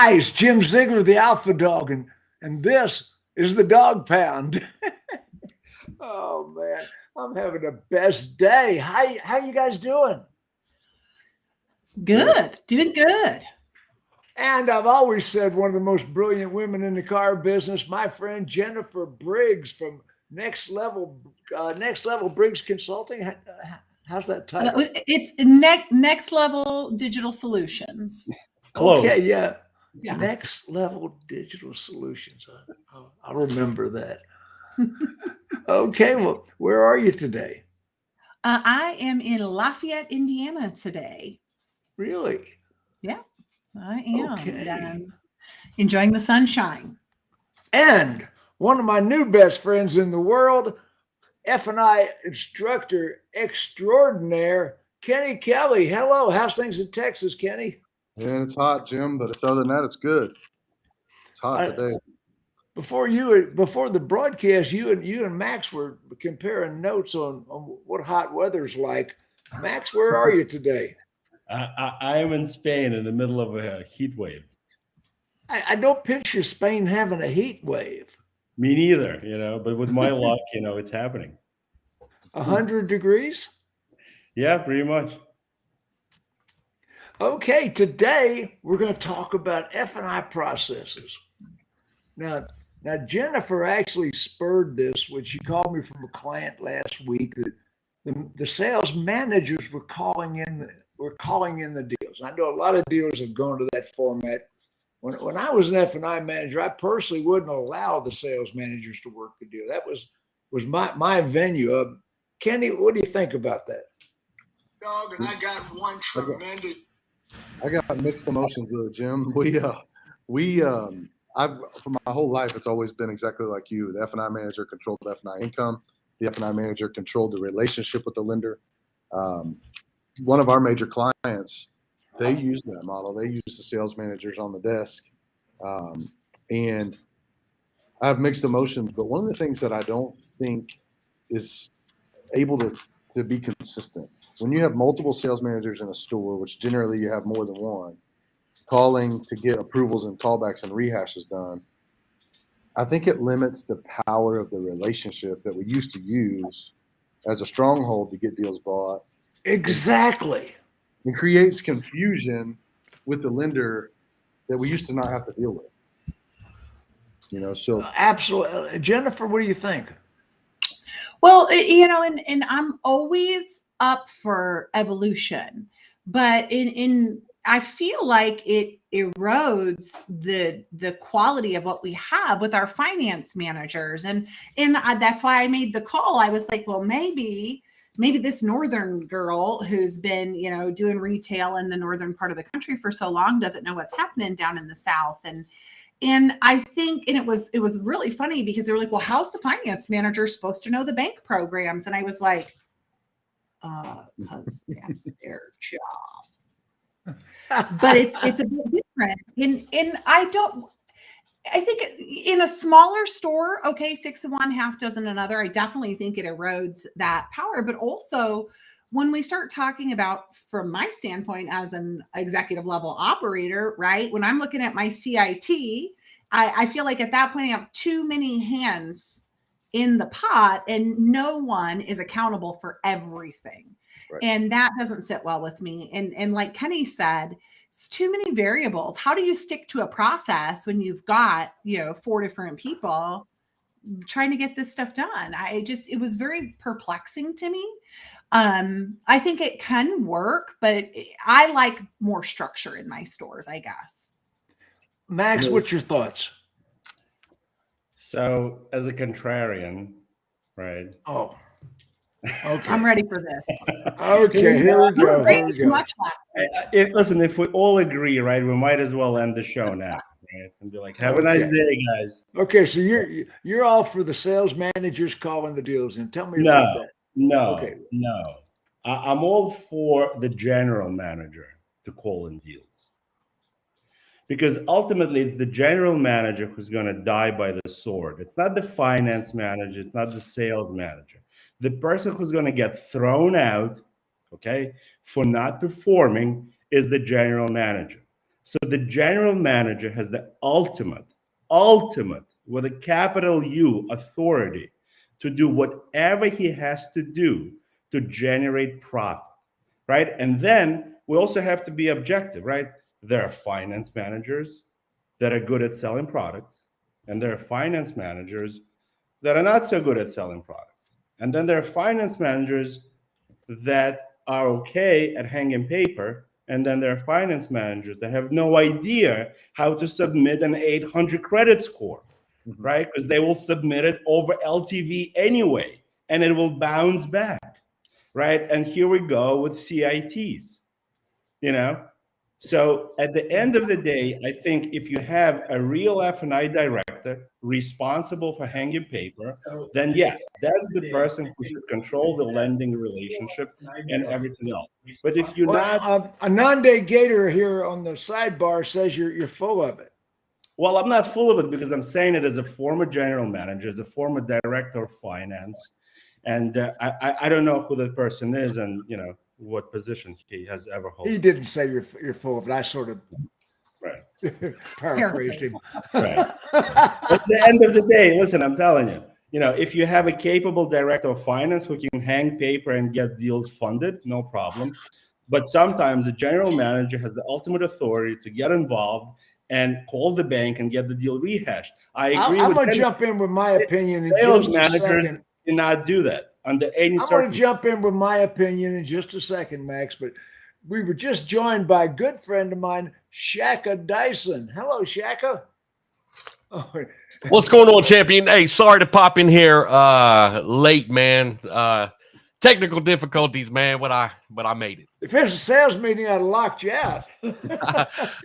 Hi, it's Jim Ziegler, the Alpha Dawg, and this is the Dawg Pound. Oh man, I'm having the best day. How you guys doing? Good, doing good. And I've always said one of the most brilliant women in the car business, my friend Jennifer Briggs from Next Level Briggs Consulting. How's that title? It's next level digital solutions. Okay, Close. yeah. Yeah. Next Level Digital Solutions. I'll remember that. Okay, well, where are you today? I am in Lafayette, Indiana today. Really? Yeah, I am. Okay. Enjoying the sunshine. And one of my new best friends in the world, F&I instructor extraordinaire, Kenny Kelly. Hello, how's things in Texas, Kenny? Yeah, it's hot, Jim, but other than that, it's good. It's hot today. Before the broadcast, you and Max were comparing notes on what hot weather's like. Max, where are you today? I am in Spain in the middle of a heat wave. I don't picture Spain having a heat wave. Me neither, but with my luck, it's happening. 100 degrees? Yeah, pretty much. Okay, today we're going to talk about F&I processes. Now Jennifer actually spurred this when she called me from a client last week that the sales managers were calling in the deals. I know a lot of dealers have gone to that format. When I was an F&I manager, I personally wouldn't allow the sales managers to work the deal. That was my venue. Kenny, what do you think about that? Dog, and I got one tremendous. I got mixed emotions with it, Jim. I've for my whole life, it's always been exactly like you. The F&I manager controlled F&I income. The F&I manager controlled the relationship with the lender. One of our major clients, they use that model. They use the sales managers on the desk. And I have mixed emotions, but one of the things that I don't think is able to be consistent, when you have multiple sales managers in a store, which generally you have more than one, calling to get approvals and callbacks and rehashes done, I think it limits the power of the relationship that we used to use as a stronghold to get deals bought. Exactly. It creates confusion with the lender that we used to not have to deal with. So absolutely. Jennifer, what do you think? Well, and I'm always up for evolution, but I feel like it erodes the quality of what we have with our finance managers, and that's why I made the call. I was like, well, maybe this northern girl who's been doing retail in the northern part of the country for so long doesn't know what's happening down in the south. And I think, and it was really funny because they were like, well, how's the finance manager supposed to know the bank programs? And I was like, because that's their job. But it's a bit different. And I think in a smaller store, okay, 6 of one, half dozen another, I definitely think it erodes that power. But also when we start talking about, from my standpoint as an executive level operator, right, when I'm looking at my CIT, I feel like at that point I have too many hands in the pot and no one is accountable for everything. Right. And that doesn't sit well with me. And like Kenny said, it's too many variables. How do you stick to a process when you've got, 4 different people trying to get this stuff done? It was very perplexing to me. I think it can work, but I like more structure in my stores, I guess. Max, what's your thoughts? So as a contrarian, right? Oh, okay. I'm ready for this. Okay, here we go. Listen, if we all agree, right, we might as well end the show now, right? And be like, have a nice day, guys. Okay, so you're all for the sales managers calling the deals in. Tell me about that. No. I'm all for the general manager to call in deals. Because ultimately, it's the general manager who's going to die by the sword. It's not the finance manager. It's not the sales manager. The person who's going to get thrown out, okay, for not performing is the general manager. So the general manager has the ultimate, with a capital U, authority to do whatever he has to do to generate profit, right? And then we also have to be objective, right? There are finance managers that are good at selling products, and there are finance managers that are not so good at selling products. And then there are finance managers that are okay at hanging paper, and then there are finance managers that have no idea how to submit an 800 credit score, right? Because they will submit it over LTV anyway, and it will bounce back, right? And here we go with CITs, you know? So at the end of the day, I think if you have a real F&I director responsible for hanging paper, then yes, that's the person who should control the lending relationship and everything else. But if you're not, Anande Gator here on the sidebar says you're full of it. well, I'm not full of it because I'm saying it as a former general manager, as a former director of finance, and I don't know who that person is, and you know what position he has ever held. He didn't say you're full of it. I sort of paraphrased him. Right. At the end of the day, listen, I'm telling you, you know, if you have a capable director of finance who can hang paper and get deals funded, no problem. But sometimes the general manager has the ultimate authority to get involved and call the bank and get the deal rehashed. I agree. I'm going to jump in with my opinion in sales just a managers second. cannot do that under any I'm going to jump in with my opinion in just a second, Max, but we were just joined by a good friend of mine, Shaka Dyson. Hello, Shaka. Oh, What's going on, champion? Hey, sorry to pop in here late, man. Technical difficulties, man, but I made it. if it's a sales meeting, I'd have locked you out.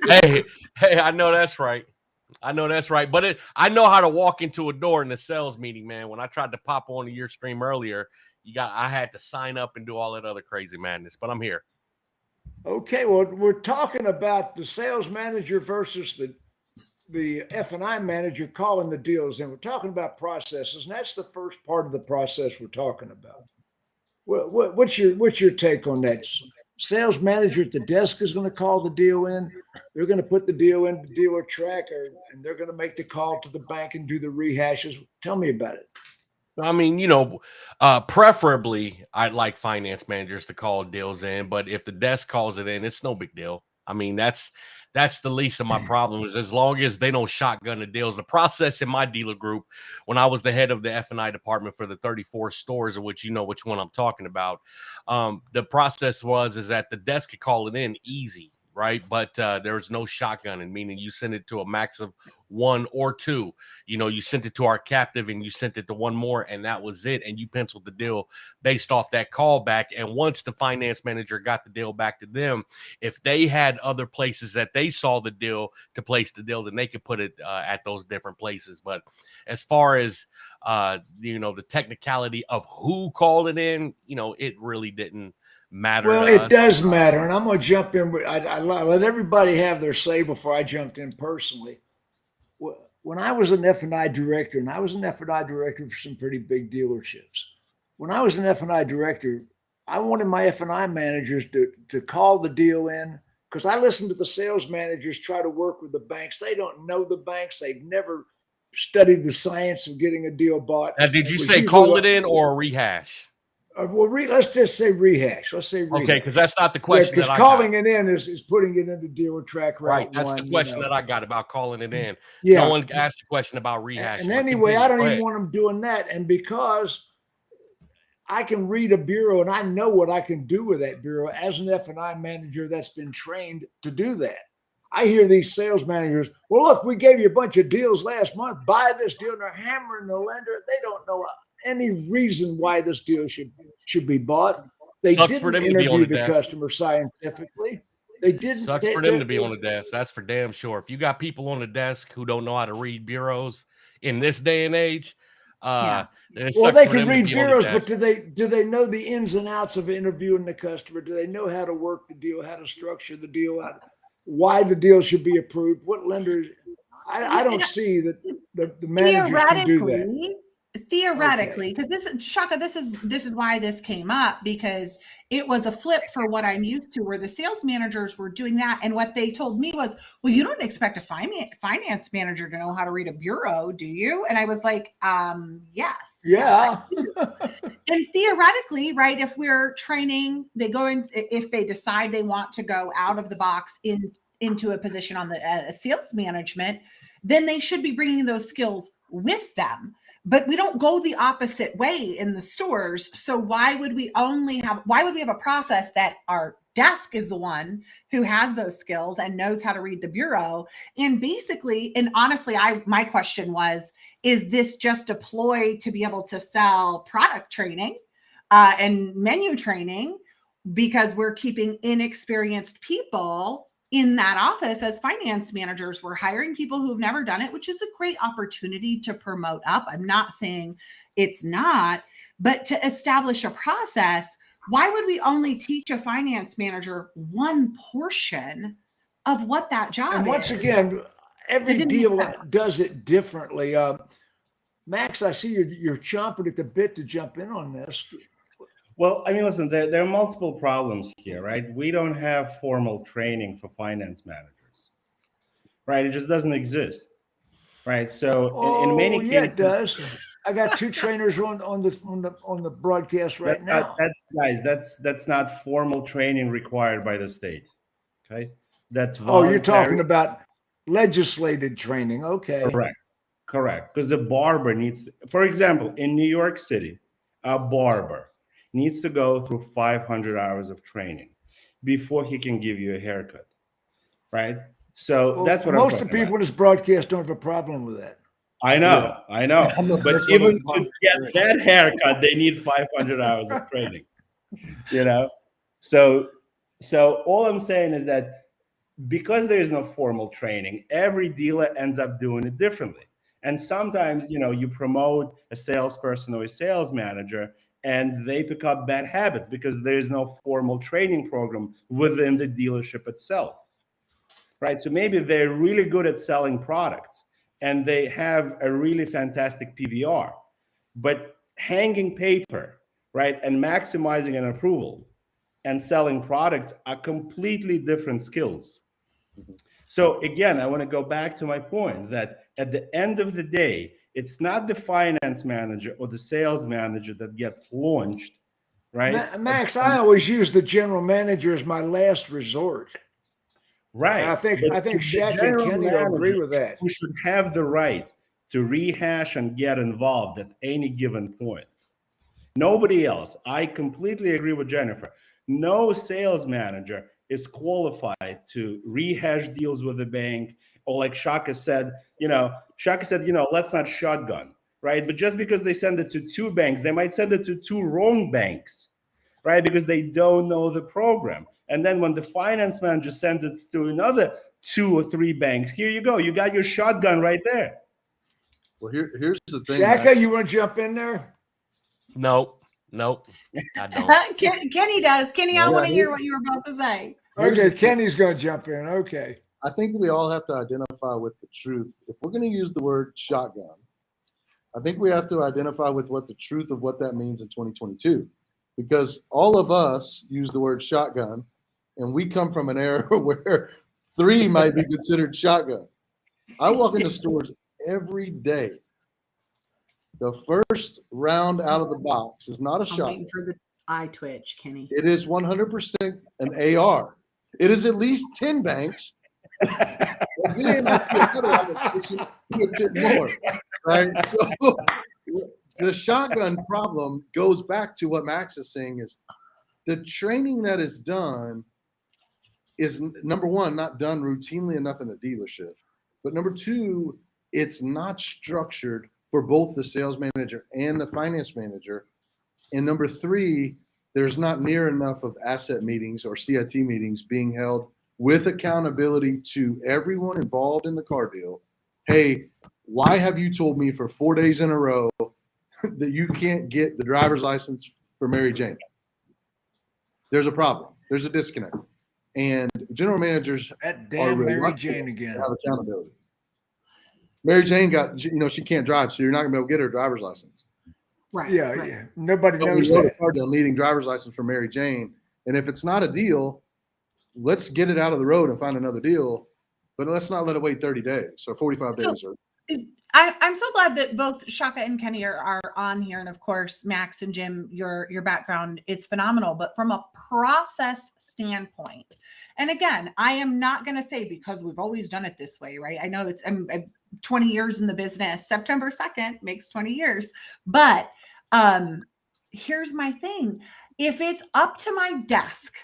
hey, I know that's right. But I know how to walk into a door in a sales meeting, man. When I tried to pop onto your stream earlier, I had to sign up and do all that other crazy madness, but I'm here. Okay, well, we're talking about the sales manager versus the F&I manager calling the deals in. We're talking about processes, and that's the first part of the process we're talking about. What's your take on that? Sales manager at the desk is going to call the deal in. They're going to put the deal in the dealer tracker, and they're going to make the call to the bank and do the rehashes. Tell me about it. I mean, preferably I'd like finance managers to call deals in, but if the desk calls it in, it's no big deal. I mean, that's the least of my problems, as long as they don't shotgun the deals. The process in my dealer group, when I was the head of the F&I department for the 34 stores, of which you know which one I'm talking about, the process is that the desk could call it in easy, right? But there was no shotgunning, meaning you send it to a max of 1 or 2. You know, you sent it to our captive and you sent it to one more, and that was it. And you penciled the deal based off that call back. And once the finance manager got the deal back to them, if they had other places that they saw the deal to place the deal, then they could put it at those different places. But as far as the technicality of who called it in, it really didn't matter. Well, it does matter, and I'm going to jump in. I let everybody have their say before I jumped in personally. When I was an F&I director, and I was an F&I director for some pretty big dealerships, when I was an F&I director, I wanted my F&I managers to call the deal in, because I listened to the sales managers try to work with the banks. They don't know the banks. They've never studied the science of getting a deal bought. Now, did you say call it in or rehash? Let's just say rehash. Let's say rehash. Okay, because that's not the question. Because calling it in is putting it into dealer track right. That's the question that I got about calling it in. Yeah. No one asked the question about rehash. And anyway, I don't even want them doing that. And because I can read a bureau and I know what I can do with that bureau as an F&I manager that's been trained to do that. I hear these sales managers, well, look, we gave you a bunch of deals last month. Buy this deal. And they're hammering the lender. They don't know any reason why this deal should be bought. They Sucks didn't for them to interview be on the the desk. customer scientifically. They didn't. Sucks for them to be on the desk. That's for damn sure. If you got people on the desk who don't know how to read bureaus in this day and age, well, they can read bureaus, but do they know the ins and outs of interviewing the customer? Do they know how to work the deal, how to structure the deal, why the deal should be approved? What lenders? I don't see that the managers can do that. theoretically, because this is Shaka, this is why this came up, because it was a flip for what I'm used to, where the sales managers were doing that, and what they told me was, well, you don't expect a finance manager to know how to read a bureau, do you? And I was like, yes. Yeah. And theoretically, right, if we're training, they go in, if they decide they want to go out of the box into a position on the sales management, then they should be bringing those skills with them. But we don't go the opposite way in the stores. So why would we have a process that our desk is the one who has those skills and knows how to read the bureau? And basically, and honestly, my question was, is this just a ploy to be able to sell product training and menu training, because we're keeping inexperienced people in that office as finance managers? We're hiring people who've never done it, which is a great opportunity to promote up. I'm not saying it's not, but to establish a process, why would we only teach a finance manager one portion of what that job is? And once again, every deal does it differently. Max, I see you're chomping at the bit to jump in on this. Well, I mean, listen, there are multiple problems here, right? We don't have formal training for finance managers, right? It just doesn't exist, right? So in many cases, it does. I got 2 trainers on the broadcast right now. That's not formal training required by the state. Okay, that's you're talking about legislated training. Okay, correct. Because the barber needs, for example, in New York City, a barber needs to go through 500 hours of training before he can give you a haircut, right? So that's what most of the people in this broadcast don't have a problem with that. I know. But even to get that haircut, they need 500 hours of training, So all I'm saying is that because there is no formal training, every dealer ends up doing it differently. And sometimes, you promote a salesperson or a sales manager, and they pick up bad habits because there is no formal training program within the dealership itself, right? So maybe they're really good at selling products and they have a really fantastic PVR, but hanging paper, right, and maximizing an approval and selling products are completely different skills. So again, I want to go back to my point that at the end of the day, it's not the finance manager or the sales manager that gets launched, right? Max, I always use the general manager as my last resort. Right. And I think Shaka and Kenny will agree with that. Who should have the right to rehash and get involved at any given point. Nobody else. I completely agree with Jennifer. No sales manager is qualified to rehash deals with the bank, or like Shaka said, let's not shotgun, right? But just because they send it to 2 banks, they might send it to 2 wrong banks, right? Because they don't know the program. And then when the finance manager sends it to another 2 or 3 banks, here you go. You got your shotgun right there. Well, here's the thing. Shaka, you want to jump in there? Nope, I don't. Kenny does. Kenny, I want to hear what you were about to say. Okay, Kenny's going to jump in. Okay. I think we all have to identify with the truth. If we're going to use the word shotgun, I think we have to identify with what the truth of what that means in 2022. Because all of us use the word shotgun, and we come from an era where 3 might be considered shotgun. I walk into stores every day. The first round out of the box is not a shotgun. Waiting for the eye twitch, Kenny. It is 100% an AR. It is at least 10 banks. And then I see another application, it's more, right? So the shotgun problem goes back to what Max is saying is the training that is done is, number one, not done routinely enough in a dealership. But number 2, it's not structured for both the sales manager and the finance manager. And number 3, there's not near enough of asset meetings or CIT meetings being held with accountability to everyone involved in the car deal. Hey, why have you told me for 4 days in a row that you can't get the driver's license for Mary Jane? There's a problem. There's a disconnect. And general managers that damn Mary Jane again have accountability. Mary Jane got, she can't drive, so you're not gonna be able to get her driver's license. Right. Yeah, right. yeah. Nobody But we knows wrote a that. cardinal needing driver's license for Mary Jane. And if it's not a deal, let's get it out of the road and find another deal. But let's not let it wait 30 days or 45 So- days. Or I'm so glad that both Shaka and Kenny are on here. And of course, Max and Jim, your background is phenomenal. But from a process standpoint, and again, I am not going to say because we've always done it this way, right? I know I'm 20 years in the business. September 2nd makes 20 years. But here's my thing. If it's up to my desk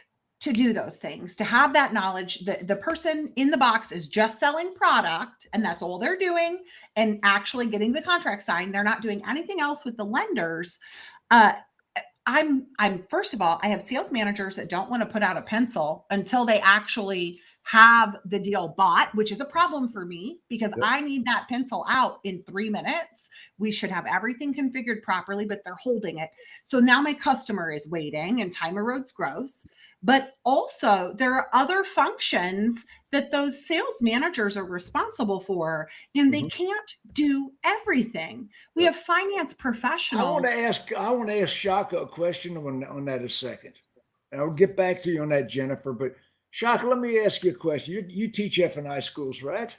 to do those things, to have that knowledge, the person in the box is just selling product and that's all they're doing and actually getting the contract signed. They're not doing anything else with the lenders. I'm first of all, I have sales managers that don't want to put out a pencil until they actually have the deal bought, which is a problem for me because I need that pencil out in 3 minutes. We should have everything configured properly, but they're holding it. So now my customer is waiting and time erodes gross. But also there are other functions that those sales managers are responsible for, and they can't do everything. We have finance professionals. I want to ask Shaka a question on that a second. And I'll get back to you on that, Jennifer. But Shaka, let me ask you a question. You teach F&I schools, right?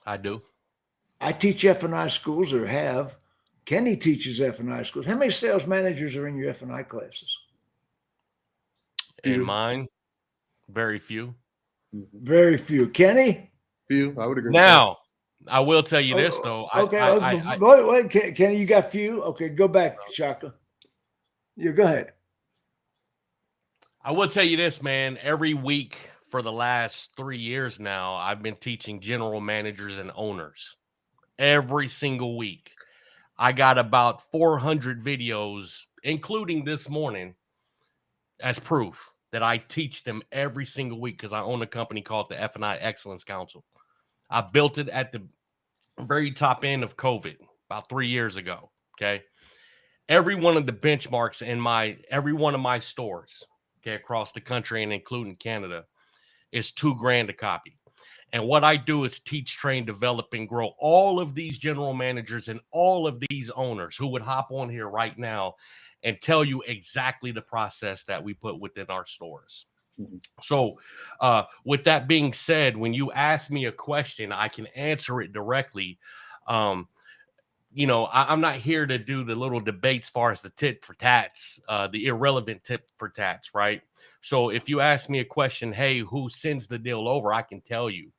I do. I teach F&I schools, or have. Kenny teaches F&I schools. How many sales managers are in your F&I classes? In mine, very few. Very few. Kenny? few, I would agree. Now, I will tell you this though. Wait, Kenny, you got few? Okay, go back, Shaka. You go ahead. I will tell you this, man. Every week for the last 3 years now, I've been teaching general managers and owners every single week. I got about 400 videos, including this morning, as proof that I teach them every single week because I own a company called the F&I Excellence Council. I built it at the very top end of COVID about 3 years ago. Okay. Every one of the benchmarks in every one of my stores, okay, across the country and including Canada, is $2,000 a copy. And what I do is teach, train, develop, and grow all of these general managers and all of these owners who would hop on here right now and tell you exactly the process that we put within our stores. Mm-hmm. So with that being said, when you ask me a question, I can answer it directly. You know, I'm not here to do the little debates as far as the tit for tats, the irrelevant tit for tats, right? So if you ask me a question, hey, who sends the deal over? I can tell you,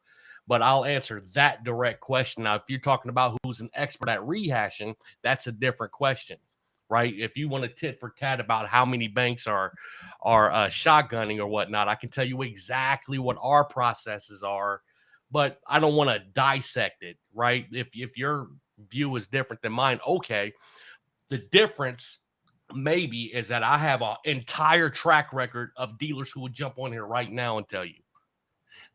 but I'll answer that direct question. Now, if you're talking about who's an expert at rehashing, that's a different question, right? If you want to tit for tat about how many banks are shotgunning or whatnot, I can tell you exactly what our processes are, but I don't want to dissect it, right? If your view is different than mine, okay. The difference maybe is that I have an entire track record of dealers who would jump on here right now and tell you.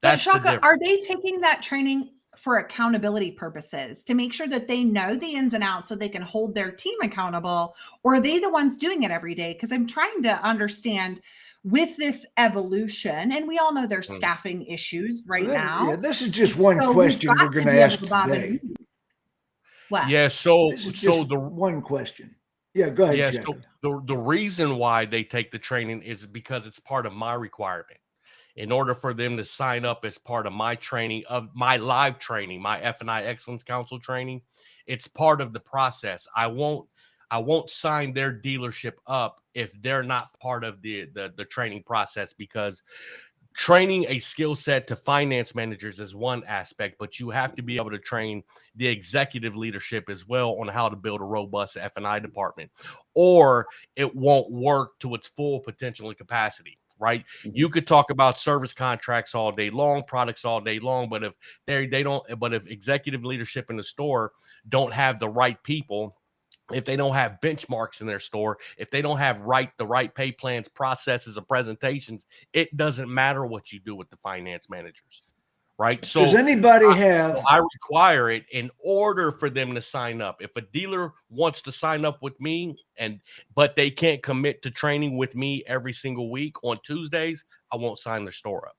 But Shaka, are they taking that training for accountability purposes to make sure that they know the ins and outs so they can hold their team accountable? Or are they the ones doing it every day? Because I'm trying to understand with this evolution, and we all know there's staffing issues right now. Yeah, this is just one question we're going to ask today. What? Yeah, so the one question. Yeah, go ahead. Yeah, so the reason why they take the training is because it's part of my requirement. In order for them to sign up as part of my training, of my live training, my F&I Excellence Council training, it's part of the process. I won't sign their dealership up if they're not part of the training process, because training a skill set to finance managers is one aspect, but you have to be able to train the executive leadership as well on how to build a robust F&I department, or it won't work to its full potential and capacity, right? Mm-hmm. You could talk about service contracts all day long, products all day long, but if if executive leadership in the store don't have the right people, if they don't have benchmarks in their store, if they don't have the right pay plans, processes, or presentations, it doesn't matter what you do with the finance managers, right? So does anybody have? I require it in order for them to sign up. If a dealer wants to sign up with me, but they can't commit to training with me every single week on Tuesdays, I won't sign their store up.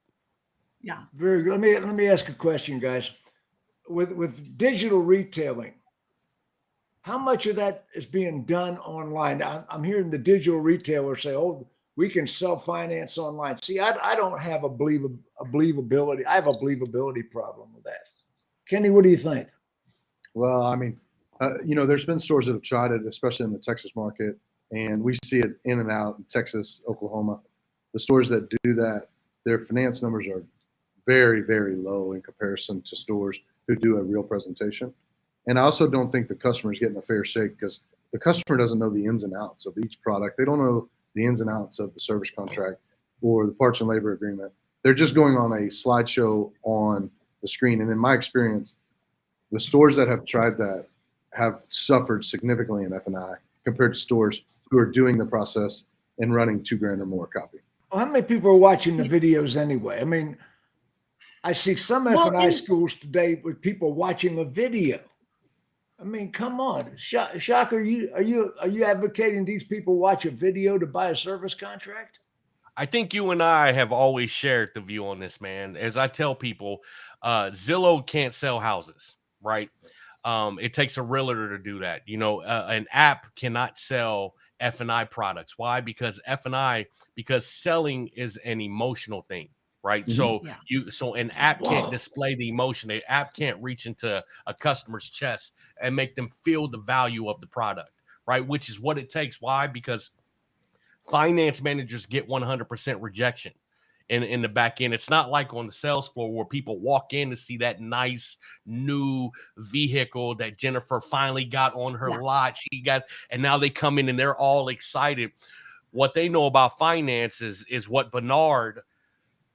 Yeah, very good. Let me ask a question, guys. With digital retailing, how much of that is being done online? I'm hearing the digital retailers say, "Oh, we can self-finance online." See, I don't have a believability. I have a believability problem with that. Kenny, what do you think? Well, I mean, there's been stores that have tried it, especially in the Texas market, and we see it in and out in Texas, Oklahoma. The stores that do that, their finance numbers are very, very low in comparison to stores who do a real presentation. And I also don't think the customer is getting a fair shake because the customer doesn't know the ins and outs of each product. They don't know the ins and outs of the service contract or the parts and labor agreement. They're just going on a slideshow on the screen. And in my experience, the stores that have tried that have suffered significantly in F&I compared to stores who are doing the process and running $2,000 or more a copy. Well, how many people are watching the videos anyway? I mean, I see some F&I schools today with people watching a video. I mean, come on, Shaka, are you advocating these people watch a video to buy a service contract? I think you and I have always shared the view on this, man. As I tell people, Zillow can't sell houses, right? It takes a realtor to do that. An app cannot sell F&I products. Why? Because selling is an emotional thing, right? Mm-hmm. So an app can't display the emotion. An app can't reach into a customer's chest and make them feel the value of the product, right? Which is what it takes. Why? Because finance managers get 100% rejection in the back end. It's not like on the sales floor where people walk in to see that nice new vehicle that Jennifer finally got on her lot. And now they come in and they're all excited. What they know about finance is what Bernard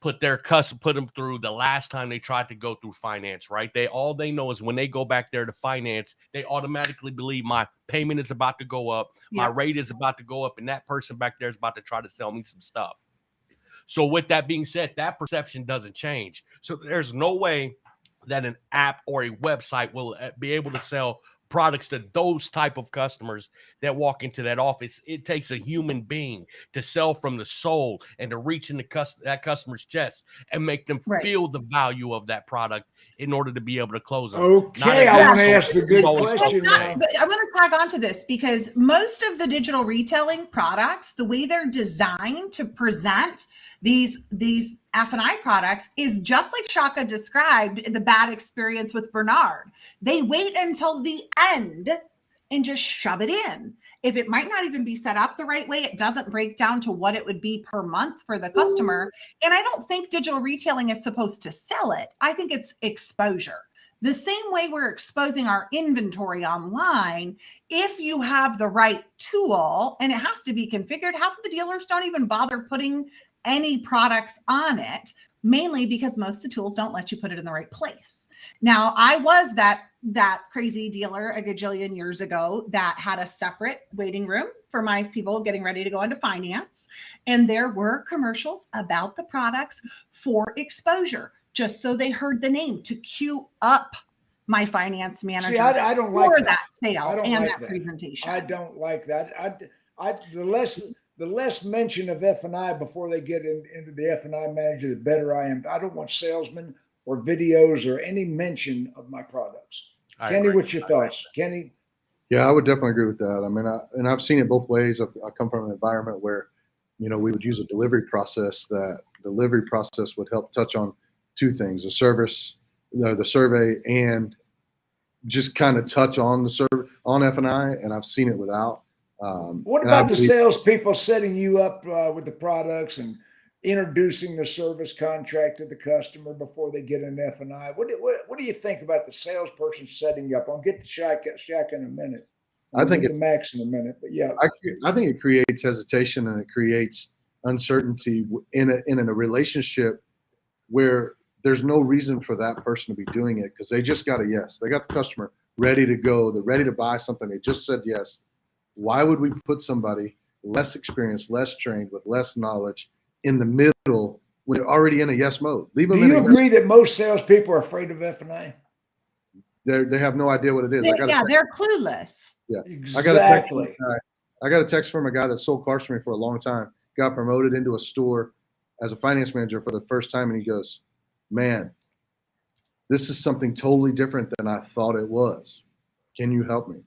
put them through the last time they tried to go through finance, right? All they know is when they go back there to finance, they automatically believe my payment is about to go up, my rate is about to go up, and that person back there is about to try to sell me some stuff. So with that being said, that perception doesn't change. So there's no way that an app or a website will be able to sell products to those type of customers that walk into that office. It takes a human being to sell from the soul and to reach in that customer's chest and make them feel the value of that product in order to be able to close them. Okay, I want to ask a good question now. But I want to tag on to this because most of the digital retailing products, the way they're designed to present these F&I products is just like Shaka described the bad experience with Bernard. They wait until the end and just shove it in. If it might not even be set up the right way, it doesn't break down to what it would be per month for the customer. And I don't think digital retailing is supposed to sell it. I think it's exposure. The same way we're exposing our inventory online, if you have the right tool, and it has to be configured, half of the dealers don't even bother putting any products on it, mainly because most of the tools don't let you put it in the right place. Now, I was that crazy dealer a gajillion years ago that had a separate waiting room for my people getting ready to go into finance. And there were commercials about the products for exposure, just so they heard the name to queue up my finance manager. See, I don't like that sale and like that presentation. I don't like that. The less mention of F&I before they get into the F&I manager, the better I am. I don't want salesmen or videos or any mention of my products. Kenny, what's your thoughts? Kenny? Yeah, I would definitely agree with that. I mean, I've seen it both ways. I come from an environment where, we would use a delivery process. That delivery process would help touch on two things: the service, the survey, and just kind of touch on on F&I. And I've seen it without. What about the salespeople setting you up with the products and introducing the service contract to the customer before they get an F&I? What do you think about the salesperson setting you up? I'll get to Shaka in a minute. I think to Max in a minute, but yeah, I think it creates hesitation and it creates uncertainty in a relationship where there's no reason for that person to be doing it because they just got a yes. They got the customer ready to go. They're ready to buy something. They just said yes. Why would we put somebody less experienced, less trained, with less knowledge in the middle when they're already in a yes mode? Do you agree that most salespeople are afraid of F&I? They have no idea what it is. They're clueless. Yeah, exactly. I got a text from a guy that sold cars for me for a long time. Got promoted into a store as a finance manager for the first time, and he goes, "Man, this is something totally different than I thought it was. Can you help me?"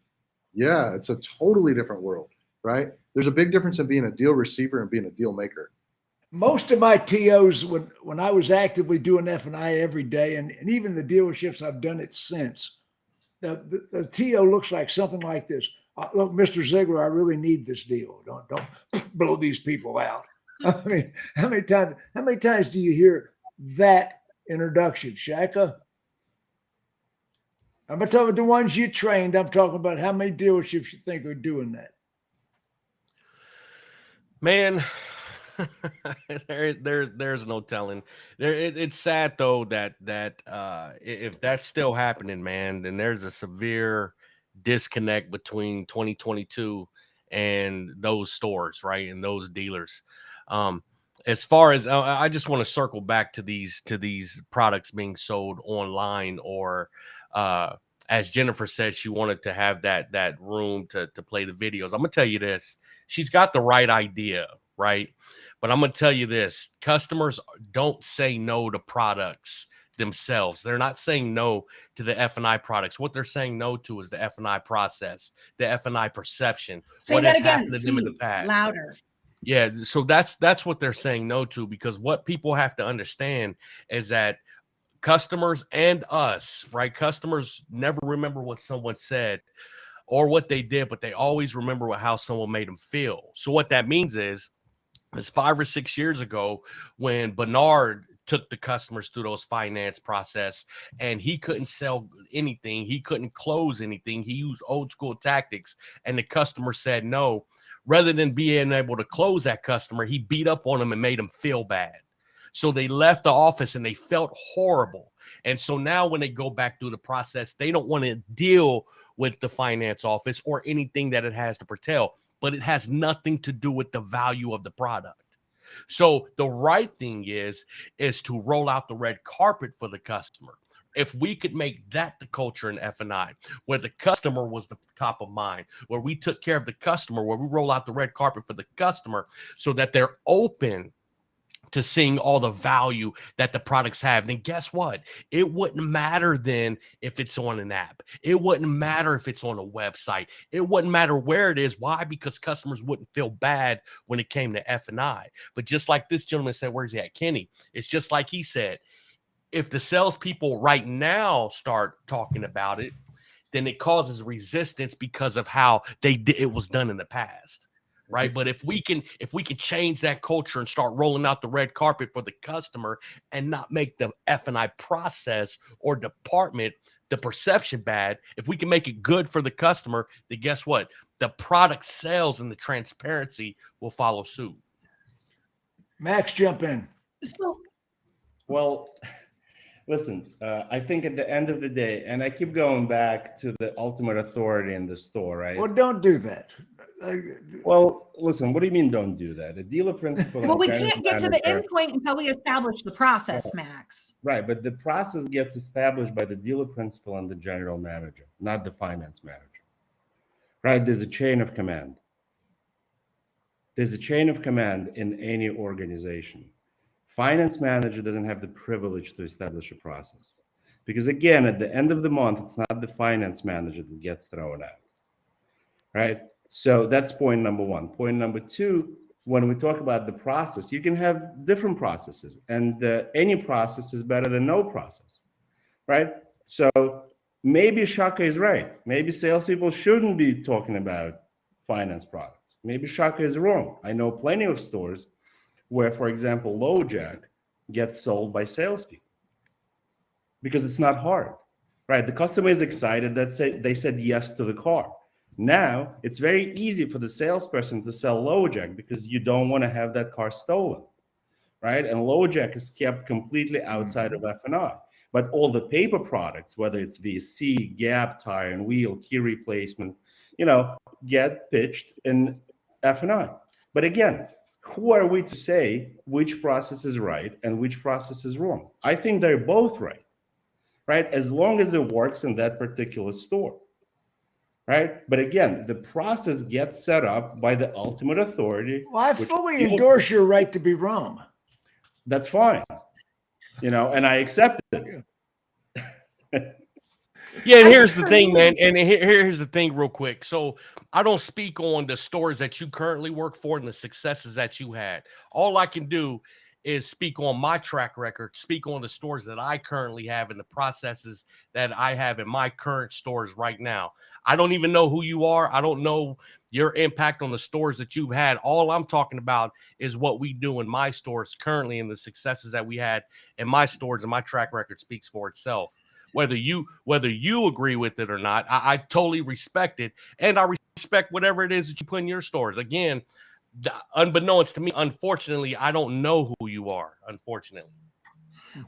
Yeah, it's a totally different world, right? There's a big difference in being a deal receiver and being a deal maker. Most of my TOs, when I was actively doing F&I every day, and even the dealerships I've done it since, the TO looks like something like this. Look, Mr. Ziegler, I really need this deal. Don't blow these people out. I mean, how many times do you hear that introduction, Shaka? I'm not talking about the ones you trained. I'm talking about how many dealerships you think are doing that. Man, there's no telling. It's sad though that if that's still happening, man, then there's a severe disconnect between 2022 and those stores, right, and those dealers. As far as I just want to circle back to these products being sold online, or as Jennifer said, she wanted to have that room to play the videos. I'm gonna tell you this. She's got the right idea, right? But I'm going to tell you this. Customers don't say no to products themselves. They're not saying no to the F&I products. What they're saying no to is the F&I process, the F&I perception. Say what that has again, happened to them in the please, past. louder. Yeah, so that's what they're saying no to, because what people have to understand is that customers and us, right? Customers never remember what someone said or what they did, but they always remember how someone made them feel. So what that means is 5 or 6 years ago, when Bernard took the customers through those finance process and he couldn't sell anything, he couldn't close anything, he used old school tactics, and the customer said no. Rather than being able to close that customer, he beat up on them and made them feel bad. So they left the office and they felt horrible. And so now when they go back through the process, they don't want to deal with the finance office or anything that it has to foretell, but it has nothing to do with the value of the product. So the right thing is to roll out the red carpet for the customer. If we could make that the culture in F&I, where the customer was the top of mind, where we took care of the customer, where we roll out the red carpet for the customer so that they're open to seeing all the value that the products have, then guess what? It wouldn't matter then if it's on an app. It wouldn't matter if it's on a website. It wouldn't matter where it is. Why? Because customers wouldn't feel bad when it came to F&I. But just like this gentleman said, where's he at? Kenny. It's just like he said, if the salespeople right now start talking about it, then it causes resistance because of how it was done in the past. Right. But if we can change that culture and start rolling out the red carpet for the customer and not make the F&I process or department, the perception bad, if we can make it good for the customer, then guess what? The product sales and the transparency will follow suit. Max, jump in. So, Well, listen, I think at the end of the day, and I keep going back to the ultimate authority in the store, right? Well, don't do that. Well, listen, what do you mean don't do that? A dealer principal. well, we can't get to the end point until we establish the process, Max. Right, but the process gets established by the dealer principal and the general manager, not the finance manager. Right? There's a chain of command. There's a chain of command in any organization. Finance manager doesn't have the privilege to establish a process. Because again, at the end of the month, it's not the finance manager that gets thrown out. Right? So that's point number one. Point number two, when we talk about the process, you can have different processes, and any process is better than no process, right? So maybe Shaka is right. Maybe salespeople shouldn't be talking about finance products. Maybe Shaka is wrong. I know plenty of stores where, for example, LoJack gets sold by salespeople because it's not hard, right? The customer is excited that they said yes to the car. Now, it's very easy for the salesperson to sell LoJack because you don't want to have that car stolen, right? And LoJack is kept completely outside of F&I. But all the paper products, whether it's VSC, gap, tire and wheel, key replacement, get pitched in F&I. But again, who are we to say which process is right and which process is wrong? I think they're both right? As long as it works in that particular store. Right. But again, the process gets set up by the ultimate authority. Well, I fully endorse your right to be wrong. That's fine. And I accept it. Yeah, and I here's think the for thing, me- man. And here's the thing, real quick. So I don't speak on the stores that you currently work for and the successes that you had. All I can do is speak on my track record, speak on the stores that I currently have and the processes that I have in my current stores right now. I don't even know who you are. I don't know your impact on the stores that you've had. All I'm talking about is what we do in my stores currently and the successes that we had in my stores, and my track record speaks for itself. Whether you agree with it or not, I totally respect it, and I respect whatever it is that you put in your stores. Again, unbeknownst to me, unfortunately, I don't know who you are. Unfortunately.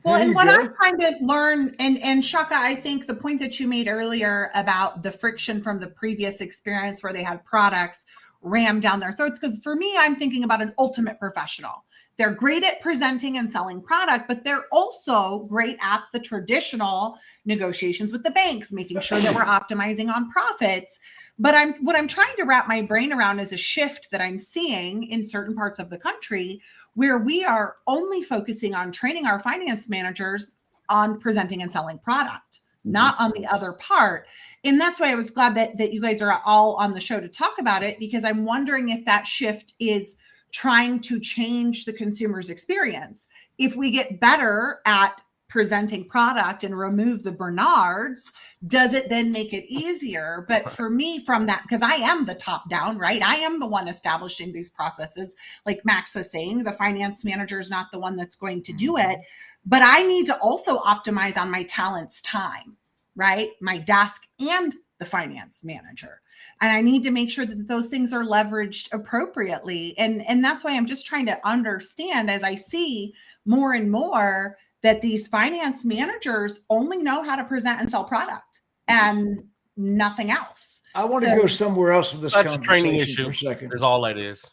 Well, There and you what go. I'm trying to learn, and Shaka, I think the point that you made earlier about the friction from the previous experience where they had products rammed down their throats, because for me, I'm thinking about an ultimate professional. They're great at presenting and selling product, but they're also great at the traditional negotiations with the banks, making sure that we're optimizing on profits. But what I'm trying to wrap my brain around is a shift that I'm seeing in certain parts of the country where we are only focusing on training our finance managers on presenting and selling product, not on the other part. And that's why I was glad that you guys are all on the show to talk about it, because I'm wondering if that shift is trying to change the consumer's experience. If we get better at presenting product and remove the Bernards, does it then make it easier? But for me, from that, because I am the top down, right? I am the one establishing these processes. Like Max was saying, the finance manager is not the one that's going to do it, but I need to also optimize on my talent's time, right? My desk and the finance manager. And I need to make sure that those things are leveraged appropriately. And that's why I'm just trying to understand, as I see more and more, that these finance managers only know how to present and sell product and nothing else. I want to So- go somewhere else with this That's a training conversation issue. for a second. Is all that is.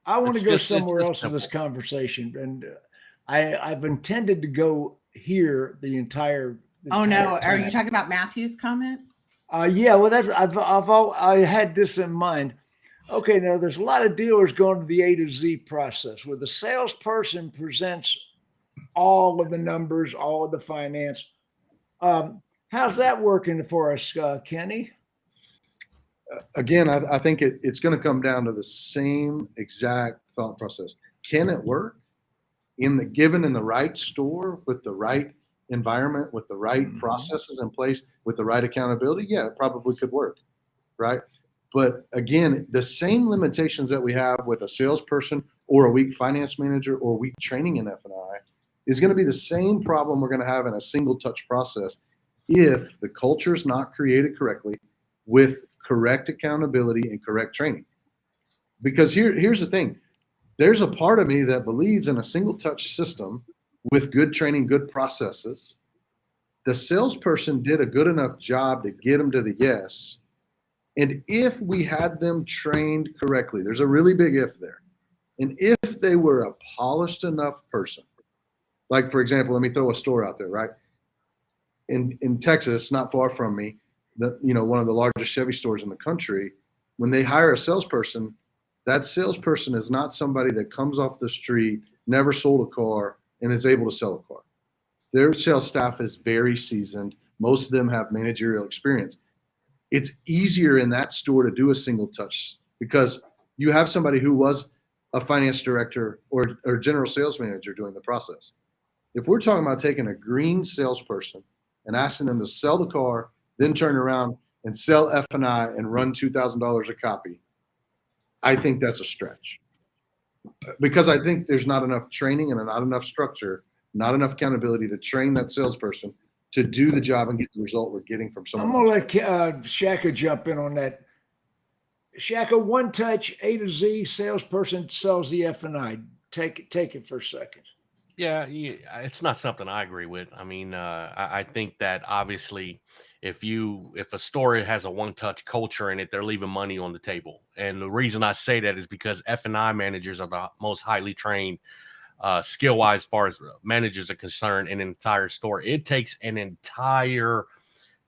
I want It's to go just- it's somewhere just else with this simple. conversation, and I've intended to go here the entire. Oh no, are you time. talking about Matthew's comment? Yeah, well, I had this in mind. Okay, now there's a lot of dealers going to the A to Z process where the salesperson presents all of the numbers, all of the finance. How's that working for us, Kenny? Again, I think it's going to come down to the same exact thought process. Can it work given in the right store with the right environment, with the right processes in place, with the right accountability? Yeah, it probably could work, right? But again, the same limitations that we have with a salesperson or a weak finance manager or weak training in F&I is going to be the same problem we're going to have in a single touch process if the culture is not created correctly with correct accountability and correct training. Because here's the thing. There's a part of me that believes in a single touch system with good training, good processes. The salesperson did a good enough job to get them to the yes. And if we had them trained correctly, there's a really big if there. And if they were a polished enough person, like for example, let me throw a store out there, right? In Texas, not far from me, one of the largest Chevy stores in the country, when they hire a salesperson, that salesperson is not somebody that comes off the street, never sold a car, and is able to sell a car. Their sales staff is very seasoned. Most of them have managerial experience. It's easier in that store to do a single touch because you have somebody who was a finance director or general sales manager doing the process. If we're talking about taking a green salesperson and asking them to sell the car, then turn around and sell F&I and run $2,000 a copy, I think that's a stretch. Because I think there's not enough training and not enough structure, not enough accountability to train that salesperson to do the job and get the result we're getting from someone I'm else. going to let Shaka jump in on that. Shaka, one touch, A to Z, salesperson sells the F&I. Take it for a second. Yeah, it's not something I agree with. I mean, I think that obviously, if a store has a one-touch culture in it, they're leaving money on the table. And the reason I say that is because F&I managers are the most highly trained, skill-wise, as far as managers are concerned, in an entire store. It takes an entire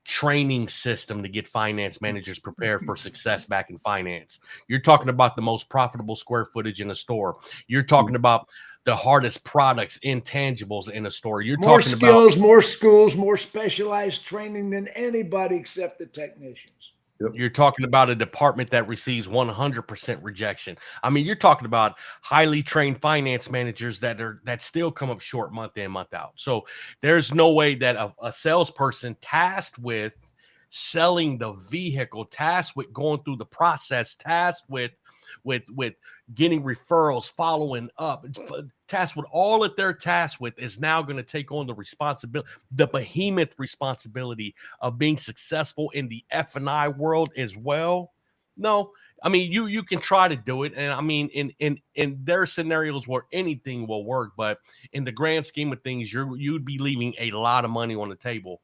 training system to get finance managers prepared for success back in finance. You're talking about the most profitable square footage in a store. You're talking about the hardest products, intangibles in a store. You're More talking skills, more schools, more specialized training than anybody except the technicians. You're talking about a department that receives 100% rejection. I mean, you're talking about highly trained finance managers that still come up short month in, month out. So there's no way that a salesperson tasked with selling the vehicle, tasked with going through the process, tasked with getting referrals, following up, tasked with all that they're tasked with, is now going to take on the responsibility, the behemoth responsibility of being successful in the F&I world as well. No, I mean, you can try to do it, and I mean, in there are scenarios where anything will work, but in the grand scheme of things, you'd be leaving a lot of money on the table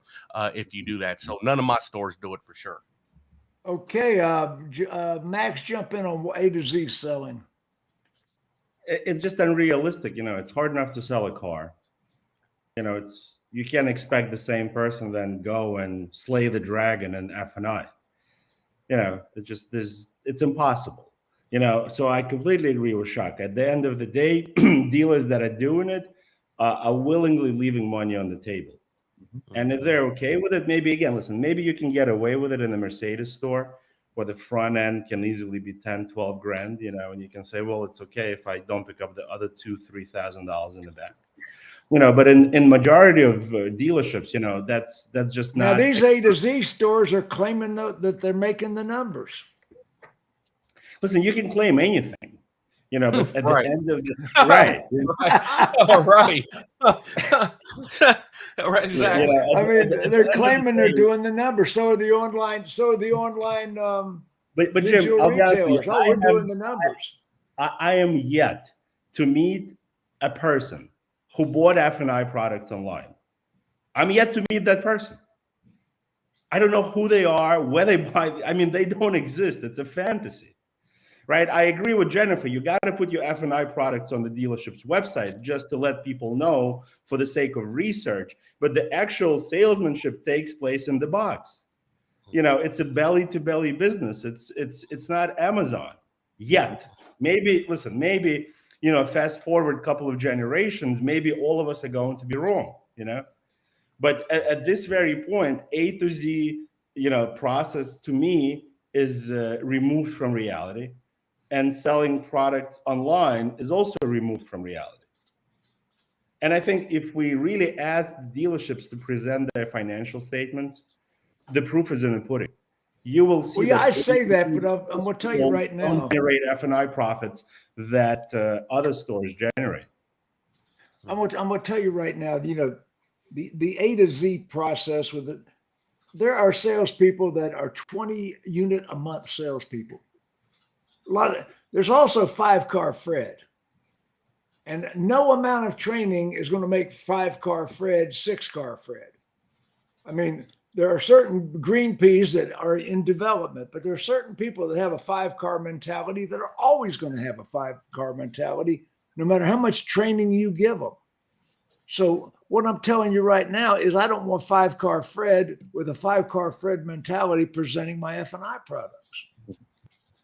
if you do that. So none of my stores do it for sure. Okay, Max, jump in on A to Z selling. It's just unrealistic. It's hard enough to sell a car. You can't expect the same person then go and slay the dragon in F&I. It's impossible. So I completely agree with Shaka. At the end of the day, dealers that are doing it are willingly leaving money on the table. And if they're okay with it, maybe you can get away with it in the Mercedes store, where the front end can easily be 10, 12 grand, and you can say, well, it's okay if I don't pick up the other $2,000-$3,000 in the back. But in majority of dealerships, that's just not. Now, these A to Z stores are claiming that they're making the numbers. Listen, you can claim anything, but at Right. the end of the right. Right, exactly. I mean, they're claiming they're doing the numbers. So are the online. But Jim, I'll be honest with you, we're doing the numbers. I am yet to meet a person who bought F&I products online. I'm yet to meet that person. I don't know who they are, where they buy. I mean, they don't exist. It's a fantasy, right? I agree with Jennifer. You got to put your F&I products on the dealership's website just to let people know for the sake of research. But the actual salesmanship takes place in the box. It's a belly-to-belly business. It's not Amazon yet. Maybe, fast forward a couple of generations, maybe all of us are going to be wrong, But at this very point, A to Z, process to me is removed from reality, and selling products online is also removed from reality. And I think if we really ask dealerships to present their financial statements, the proof is in the pudding. You will see. Well, yeah, I say that, but I'm going to tell you right now. Don't generate F&I profits that other stores generate. I'm going to tell you right now. The A to Z process with it. There are salespeople that are 20 unit a month salespeople. There's also 5-car Fred, and no amount of training is going to make 5-car Fred 6-car Fred. I mean, there are certain green peas that are in development, but there are certain people that have a 5-car mentality that are always going to have a 5-car mentality, no matter how much training you give them. So what I'm telling you right now is I don't want 5-car Fred with a 5-car Fred mentality presenting my F&I products,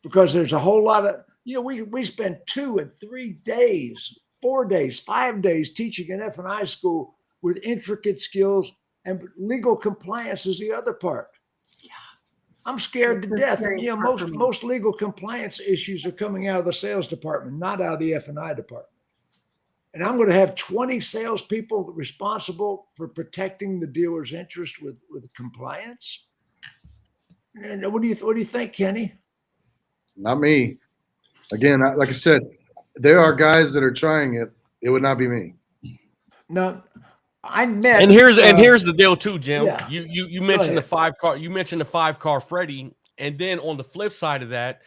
because there's a whole lot of, we spend 2 and 3 days, 4 days, 5 days teaching an F&I school with intricate skills. And legal compliance is the other part. Yeah, I'm scared to death. Most legal compliance issues are coming out of the sales department, not out of the F&I department. And I'm going to have 20 salespeople responsible for protecting the dealer's interest with compliance. And what do you think, Kenny? Not me. Again, like I said, there are guys that are trying it. It would not be me. No. I met, and here's the deal too, Jim. Yeah. You mentioned the 5-car. You mentioned the 5-car Freddy, and then on the flip side of that,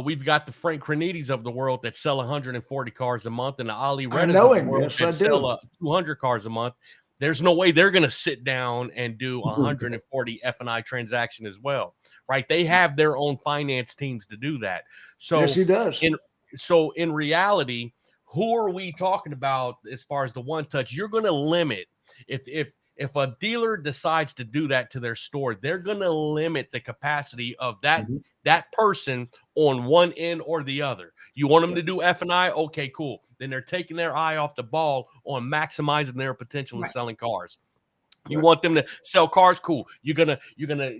we've got the Frank Cranides of the world that sell 140 cars a month, and the Ali Reddas of the world that sell 200 cars a month. There's no way they're going to sit down and do 140 F&I transaction as well, right? They have their own finance teams to do that. So yes, he does. In reality, who are we talking about as far as the one touch? You're going to limit if a dealer decides to do that to their store, they're going to limit the capacity of that person on one end or the other. You want them to do F&I? Okay, cool. Then they're taking their eye off the ball on maximizing their potential in selling cars. You want them to sell cars? Cool. You're gonna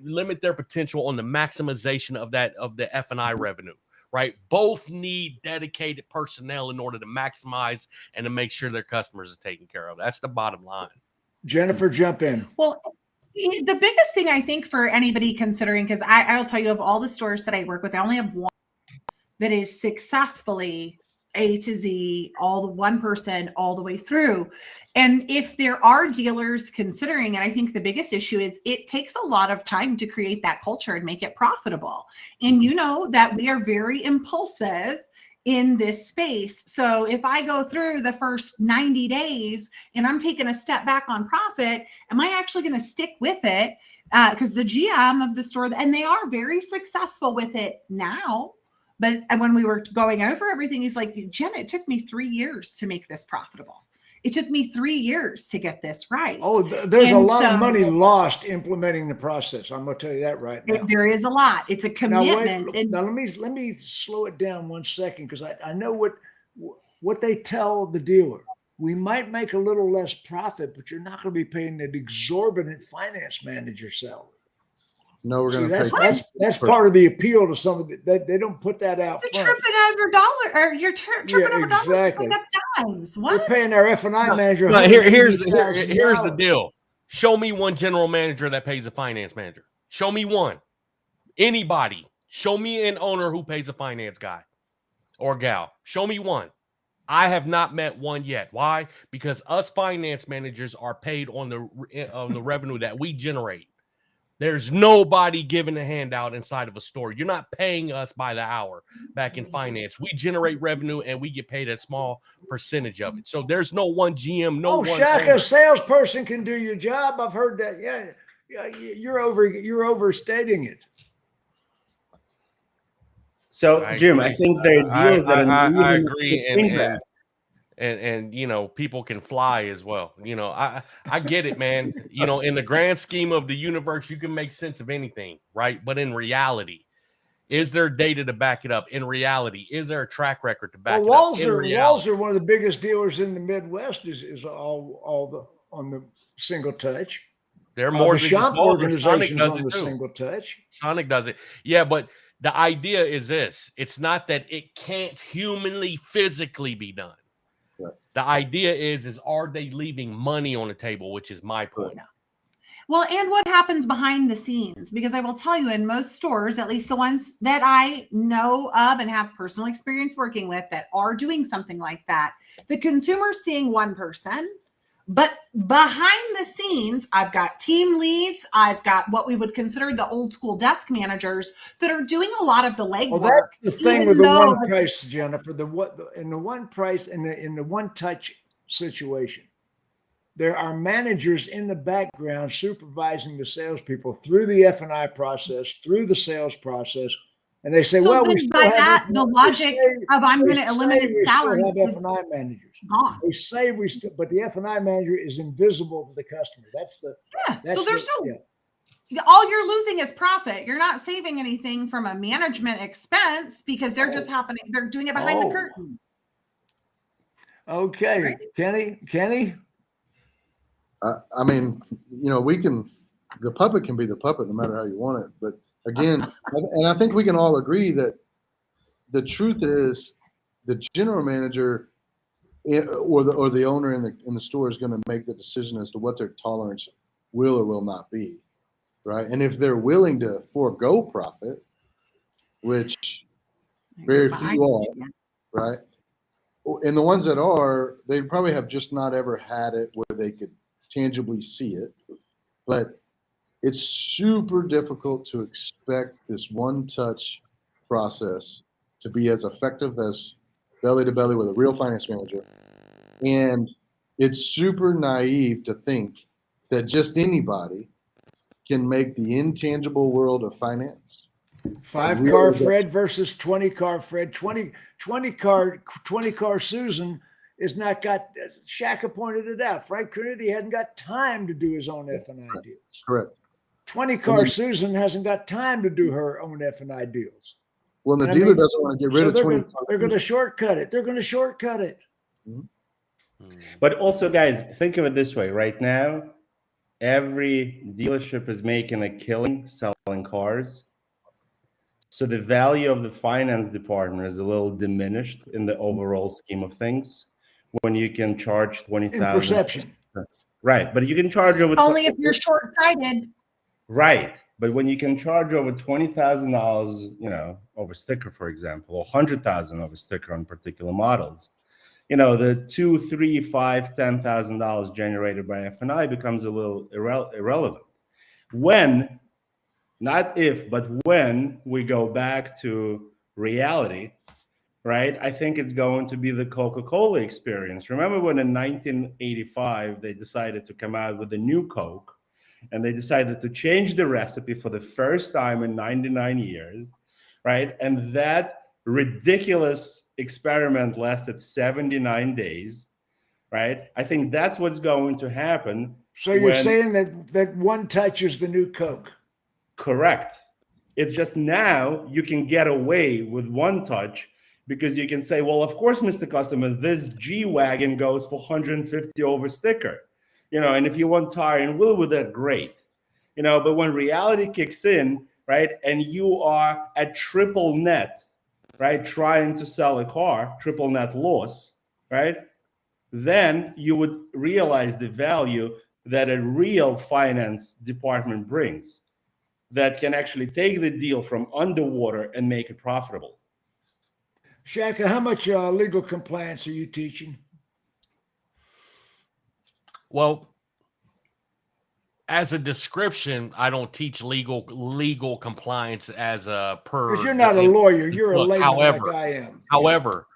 limit their potential on the maximization of the F&I revenue, right? Both need dedicated personnel in order to maximize and to make sure their customers are taken care of. That's the bottom line. Jennifer, jump in. Well, the biggest thing I think for anybody considering, because I'll tell you, of all the stores that I work with, I only have one that is successfully A to Z, all the one person, all the way through. And if there are dealers considering, and I think the biggest issue is it takes a lot of time to create that culture and make it profitable. And you know that we are very impulsive in this space. So if I go through the first 90 days and I'm taking a step back on profit, am I actually going to stick with it? Because the GM of the store, and they are very successful with it now. But when we were going over everything, he's like, Jen, it took me 3 years to make this profitable. It took me 3 years to get this right. Oh, there's a lot of money lost implementing the process. I'm going to tell you that right now. There is a lot. It's a commitment. Now let me slow it down 1 second, because I know what they tell the dealer. We might make a little less profit, but you're not going to be paying an exorbitant finance manager salary. No, we're going to pay. That's part of the appeal to some of the, they don't put that out. You're tripping over dollar, or you're tripping over exactly. dollars times. What? We're paying our F&I manager. Here's the deal. Show me one general manager that pays a finance manager. Show me one. Anybody. Show me an owner who pays a finance guy or gal. Show me one. I have not met one yet. Why? Because us finance managers are paid on the revenue that we generate. There's nobody giving a handout inside of a store. You're not paying us by the hour back in finance. We generate revenue and we get paid a small percentage of it. So there's no one GM, one Shaka, a salesperson can do your job. I've heard that. Yeah, you're overstating it. So, Jim, I think there are deals that I agree, and you know, people can fly as well. You know, I get it, man. You know, in the grand scheme of the universe, you can make sense of anything, right? But in reality, is there data to back it up? In reality, is there a track record to back it up? Walzer, one of the biggest dealers in the Midwest, is all on the single touch. They're more the shop organizations does on the too. Single touch. Sonic does it. Yeah, but the idea is this. It's not that it can't humanly, physically be done. Right. The idea is are they leaving money on the table, which is my point. Yeah. Well, and what happens behind the scenes? Because I will tell you, in most stores, at least the ones that I know of and have personal experience working with that are doing something like that, the consumer's seeing one person, but behind the scenes, I've got team leads. I've got what we would consider the old school desk managers that are doing a lot of the legwork. Well, that's the thing with the one price, Jennifer. In the one price, in the one touch situation, there are managers in the background supervising the salespeople through the F&I process, through the sales process, and they say, so "Well, then we by that the logic of I'm going to eliminate salary is F&I managers gone. They say but the F&I manager is invisible to the customer. That's so there's all you're losing is profit. You're not saving anything from a management expense because they're just they're doing it behind the curtain. Okay, right? Kenny. I mean, you know, the puppet can be the puppet no matter how you want it. But again, and I think we can all agree that the truth is the general manager or the owner in the store is going to make the decision as to what their tolerance will or will not be, right? And if they're willing to forego profit, which very few are, right? And the ones that are, they probably have just not ever had it where they could tangibly see it. But it's super difficult to expect this one-touch process to be as effective as belly to belly with a real finance manager. And it's super naive to think that just anybody can make the intangible world of finance. 5-car Fred versus 20-car Fred. 20-car Susan is not got. Shaka pointed it out. Frank Cornetti hadn't got time to do his own F&I deals. Correct. 20-car Susan hasn't got time to do her own F&I deals. When the I dealer mean, doesn't want to get rid So of they're 20, going to shortcut it. They're going to shortcut it. But also, guys, think of it this way. Right now, every dealership is making a killing selling cars. So the value of the finance department is a little diminished in the overall scheme of things when you can charge 20,000 In perception. Right, but you can charge over Only if you're short-sighted. right. But when you can charge over $20,000, you know, over sticker, for example, or $100,000 over sticker on particular models, you know, the $2, $3, $5, $10,000 generated by F&I becomes a little irrelevant. When, not if, but when we go back to reality, right? I think it's going to be the Coca-Cola experience. Remember when in 1985 they decided to come out with a new Coke, and they decided to change the recipe for the first time in 99 years, right? And that ridiculous experiment lasted 79 days, right? I think that's what's going to happen. So you're saying that one touch is the new Coke? Correct. It's just now you can get away with one touch because you can say, well, of course, Mr. Customer, this G-Wagon goes for 150 over sticker. You know, and if you want tire and wheel with that, great. You know, but when reality kicks in, right, and you are at triple net, right, trying to sell a car, triple net loss, right, then you would realize the value that a real finance department brings that can actually take the deal from underwater and make it profitable. Shaka, how much legal compliance are you teaching? Well, as a description, I don't teach legal compliance as a per. Because you're not a lawyer, you're a Look, layman however, like I am. However,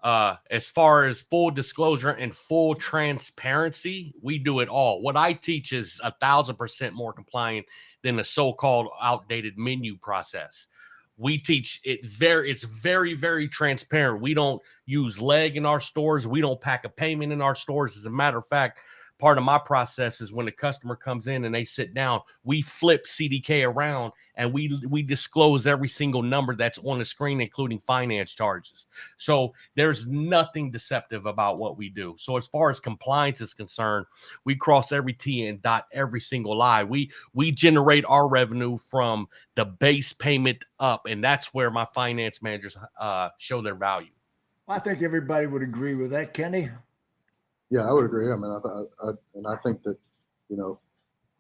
as far as full disclosure and full transparency, we do it all. What I teach is 1,000% more compliant than the so-called outdated menu process. We teach it it's very, very transparent. We don't use leg in our stores. We don't pack a payment in our stores. As a matter of fact, part of my process is when the customer comes in and they sit down, we flip CDK around and we disclose every single number that's on the screen, including finance charges. So there's nothing deceptive about what we do. So as far as compliance is concerned, we cross every T and dot every single I. We generate our revenue from the base payment up, and that's where my finance managers show their value. I think everybody would agree with that, Kenny. Yeah, I would agree. I mean, I think that, you know,